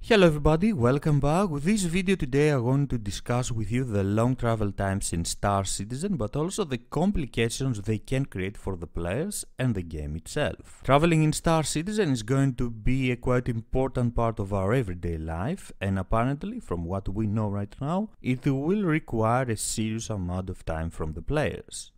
Hello everybody, welcome back. With this video today I'm going to discuss with you the long travel times in Star Citizen, but also the complications they can create for the players and the game itself. Traveling in Star Citizen is going to be a quite important part of our everyday life, and apparently, from what we know right now, it will require a serious amount of time from the players.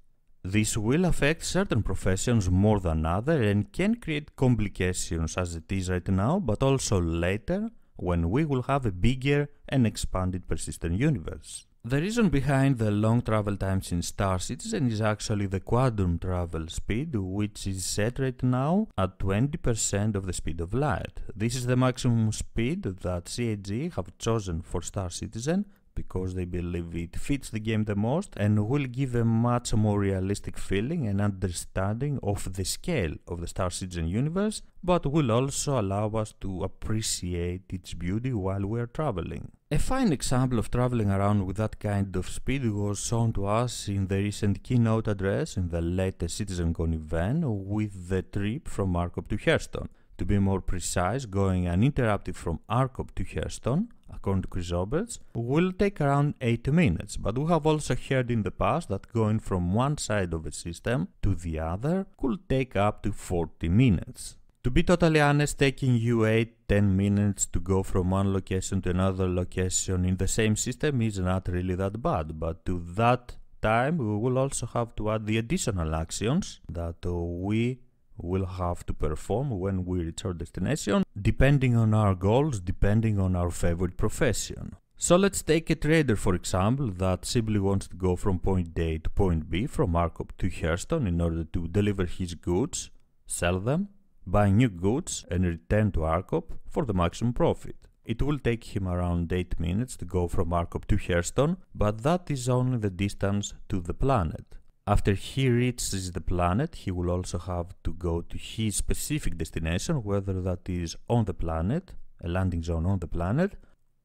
This will affect certain professions more than others and can create complications as it is right now, but also later, when we will have a bigger and expanded persistent universe. The reason behind the long travel times in Star Citizen is actually the quantum travel speed, which is set right now at 20% of the speed of light. This is the maximum speed that CIG have chosen for Star Citizen because they believe it fits the game the most and will give a much more realistic feeling and understanding of the scale of the Star Citizen universe, but will also allow us to appreciate its beauty while we are traveling. A fine example of traveling around with that kind of speed was shown to us in the recent keynote address in the latest CitizenCon event with the trip from Arcop to Hurston. To be more precise, going uninterrupted from Arcop to Hurston, according to Chris Roberts, will take around 80 minutes, but we have also heard in the past that going from one side of a system to the other could take up to 40 minutes. To be totally honest, taking you 8-10 minutes to go from one location to another location in the same system is not really that bad, but to that time we will also have to add the additional actions that we will have to perform when we reach our destination, depending on our goals, depending on our favorite profession. So let's take a trader for example that simply wants to go from point A to point B from Arcop to Hurston in order to deliver his goods, sell them, buy new goods and return to Arcop for the maximum profit. It will take him around 8 minutes to go from Arcop to Hurston, but that is only the distance to the planet. After he reaches the planet, he will also have to go to his specific destination, whether that is on the planet, a landing zone on the planet,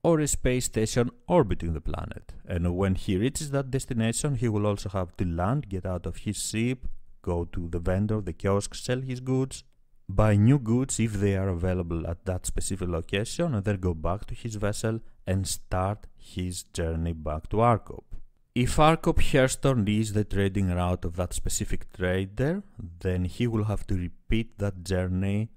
or a space station orbiting the planet. And when he reaches that destination, he will also have to land, get out of his ship, go to the vendor, the kiosk, sell his goods, buy new goods if they are available at that specific location, and then go back to his vessel and start his journey back to Arcop. If Arcop Hurston is the trading route of that specific trader, then he will have to repeat that journey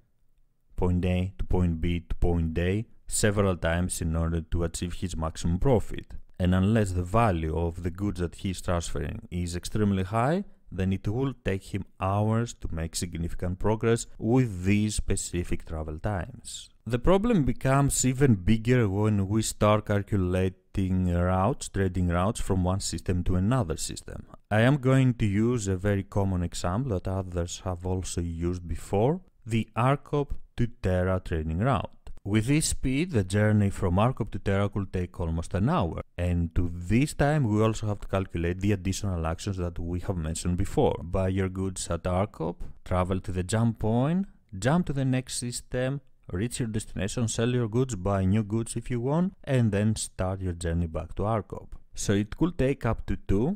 point A to point B to point A several times in order to achieve his maximum profit. And unless the value of the goods that he is transferring is extremely high, then it will take him hours to make significant progress with these specific travel times. The problem becomes even bigger when we start calculating routes, trading routes from one system to another system. I am going to use a very common example that others have also used before, the Arcop to Terra trading route. With this speed, the journey from Arcop to Terra could take almost an hour, and to this time we also have to calculate the additional actions that we have mentioned before. Buy your goods at Arcop, travel to the jump point, jump to the next system, reach your destination, sell your goods, buy new goods if you want, and then start your journey back to Arcop. So it could take up to 2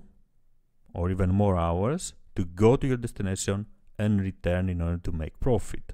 or even more hours to go to your destination and return in order to make profit.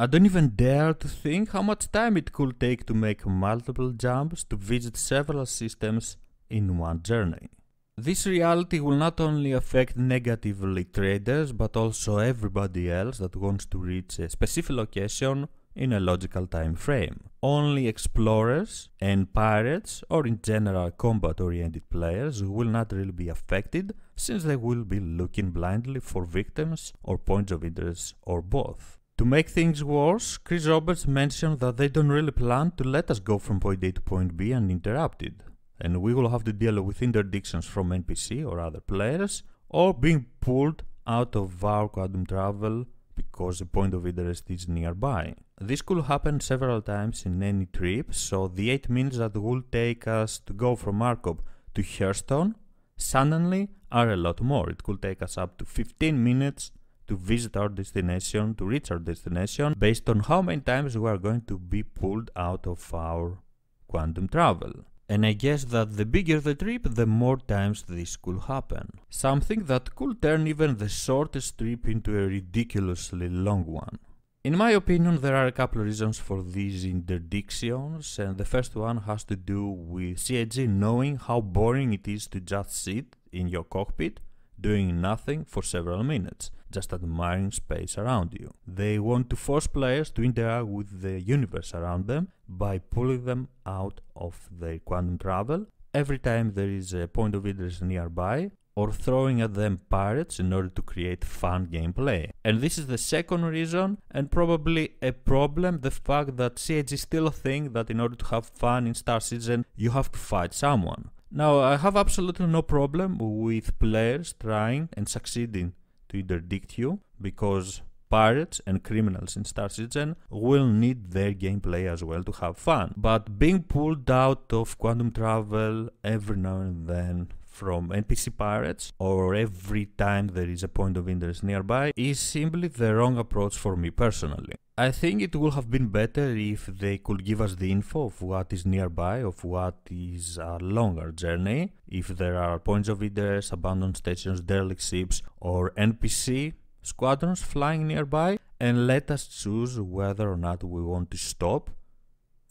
I don't even dare to think how much time it could take to make multiple jumps to visit several systems in one journey. This reality will not only affect negatively traders, but also everybody else that wants to reach a specific location in a logical time frame. Only explorers and pirates, or in general combat-oriented players, will not really be affected, since they will be looking blindly for victims or points of interest or both. To make things worse, Chris Roberts mentioned that they don't really plan to let us go from point A to point B uninterrupted, and we will have to deal with interdictions from NPC or other players, or being pulled out of our quantum travel because a point of interest is nearby. This could happen several times in any trip, so the 8 minutes that will take us to go from Arcop to Hurston suddenly are a lot more. It could take us up to 15 minutes to visit our destination, to reach our destination, based on how many times we are going to be pulled out of our quantum travel. And I guess that the bigger the trip, the more times this could happen. Something that could turn even the shortest trip into a ridiculously long one. In my opinion, there are a couple of reasons for these interdictions, and the first one has to do with CIG knowing how boring it is to just sit in your cockpit doing nothing for several minutes, just admiring space around you. They want to force players to interact with the universe around them by pulling them out of their quantum travel every time there is a point of interest nearby, or throwing at them pirates in order to create fun gameplay. And this is the second reason, and probably a problem, the fact that CIG still think that in order to have fun in Star Citizen, you have to fight someone. Now, I have absolutely no problem with players trying and succeeding to interdict you, because pirates and criminals in Star Citizen will need their gameplay as well to have fun. But being pulled out of quantum travel every now and then from NPC pirates, or every time there is a point of interest nearby, is simply the wrong approach for me personally. I think it would have been better if they could give us the info of what is nearby, of what is a longer journey, if there are points of interest, abandoned stations, derelict ships, or NPC squadrons flying nearby, and let us choose whether or not we want to stop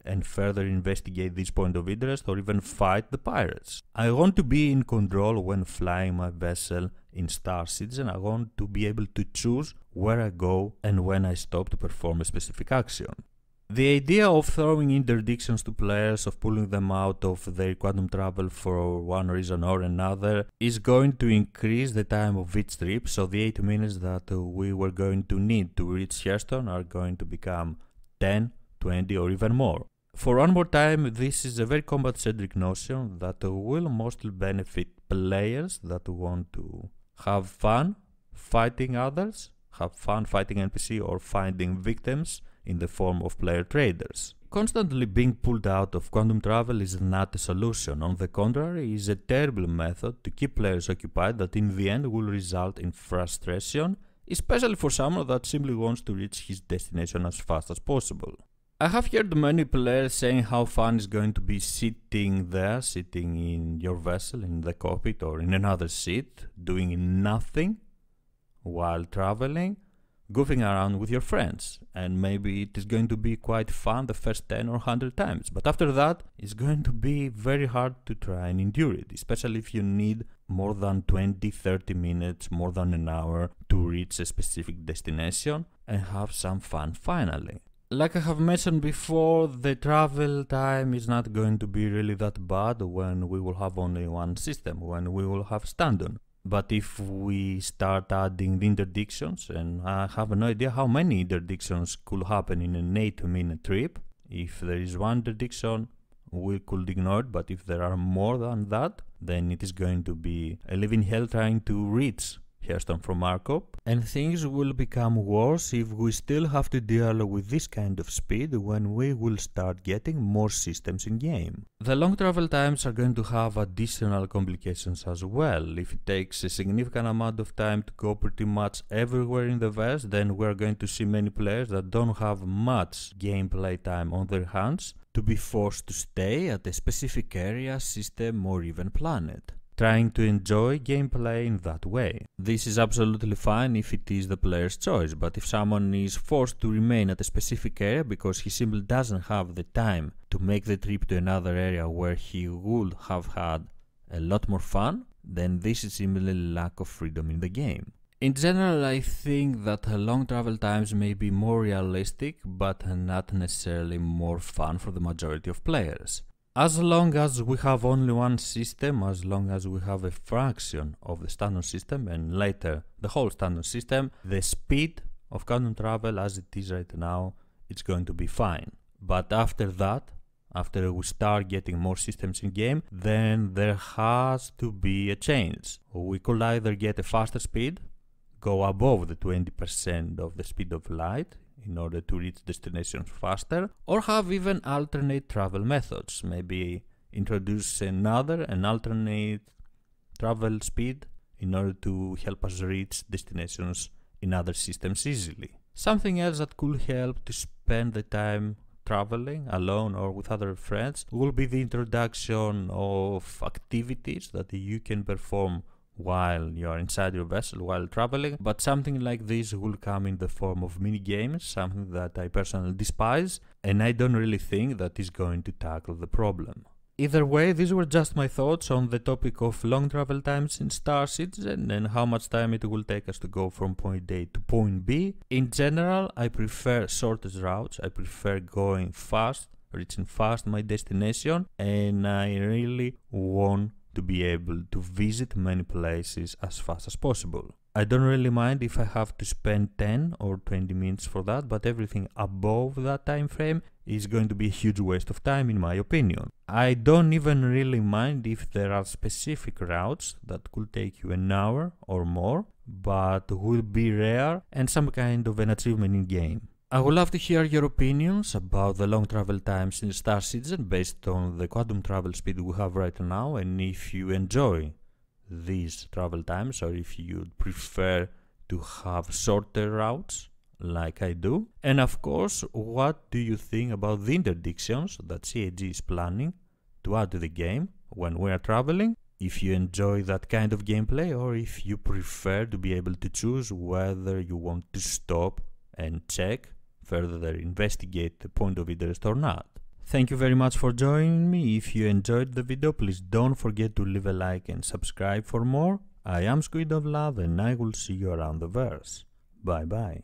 and further investigate this point of interest, or even fight the pirates. I want to be in control when flying my vessel in Star Citizen. I want to be able to choose where I go and when I stop to perform a specific action. The idea of throwing interdictions to players, of pulling them out of their quantum travel for one reason or another, is going to increase the time of each trip, so the 8 minutes that we were going to need to reach Houston are going to become 10, 20 or even more. For one more time, this is a very combat-centric notion that will mostly benefit players that want to have fun fighting others, have fun fighting NPC or finding victims in the form of player traders. Constantly being pulled out of quantum travel is not a solution. On the contrary, it is a terrible method to keep players occupied that in the end will result in frustration, especially for someone that simply wants to reach his destination as fast as possible. I have heard many players saying how fun is going to be sitting in your vessel, in the cockpit or in another seat, doing nothing while traveling, goofing around with your friends. And maybe it is going to be quite fun the first 10 or 100 times, but after that it's going to be very hard to try and endure it, especially if you need more than 20-30 minutes, more than an hour to reach a specific destination and have some fun finally. Like I have mentioned before, the travel time is not going to be really that bad when we will have only one system, when we will have stand-on. But if we start adding the interdictions, and I have no idea how many interdictions could happen in an 8-minute trip. If there is one interdiction, we could ignore it, but if there are more than that, then it is going to be a living hell trying to reach Houston from Markov, and things will become worse if we still have to deal with this kind of speed when we will start getting more systems in game. The long travel times are going to have additional complications as well. If it takes a significant amount of time to go pretty much everywhere in the verse, then we are going to see many players that don't have much gameplay time on their hands to be forced to stay at a specific area, system or even planet, trying to enjoy gameplay in that way. This is absolutely fine if it is the player's choice, but if someone is forced to remain at a specific area because he simply doesn't have the time to make the trip to another area where he would have had a lot more fun, then this is simply lack of freedom in the game. In general, I think that long travel times may be more realistic, but not necessarily more fun for the majority of players. As long as we have only one system, as long as we have a fraction of the standard system and later the whole standard system, the speed of quantum travel as it is right now, it's going to be fine. But after that, after we start getting more systems in game, then there has to be a change. We could either get a faster speed, go above the 20% of the speed of light, in order to reach destinations faster, or have even alternate travel methods. Maybe introduce an alternate travel speed in order to help us reach destinations in other systems easily. Something else that could help to spend the time traveling alone or with other friends will be the introduction of activities that you can perform while you are inside your vessel while traveling, but something like this will come in the form of mini games, something that I personally despise, and I don't really think that is going to tackle the problem. Either way, these were just my thoughts on the topic of long travel times in Star Citizen and how much time it will take us to go from point A to point B. In general, I prefer shortest routes. I prefer going fast, reaching fast my destination, and I really want to be able to visit many places as fast as possible. I don't really mind if I have to spend 10 or 20 minutes for that, but everything above that time frame is going to be a huge waste of time in my opinion. I don't even really mind if there are specific routes that could take you an hour or more, but will be rare and some kind of an achievement in game. I would love to hear your opinions about the long travel times in Star Citizen based on the quantum travel speed we have right now, and if you enjoy these travel times or if you prefer to have shorter routes like I do. And of course, what do you think about the interdictions that CIG is planning to add to the game when we are traveling? If you enjoy that kind of gameplay, or if you prefer to be able to choose whether you want to stop and check, further investigate the point of interest or not. Thank you very much for joining me. If you enjoyed the video, please don't forget to leave a like and subscribe for more. I am Squid of Love and I will see you around the verse. Bye bye.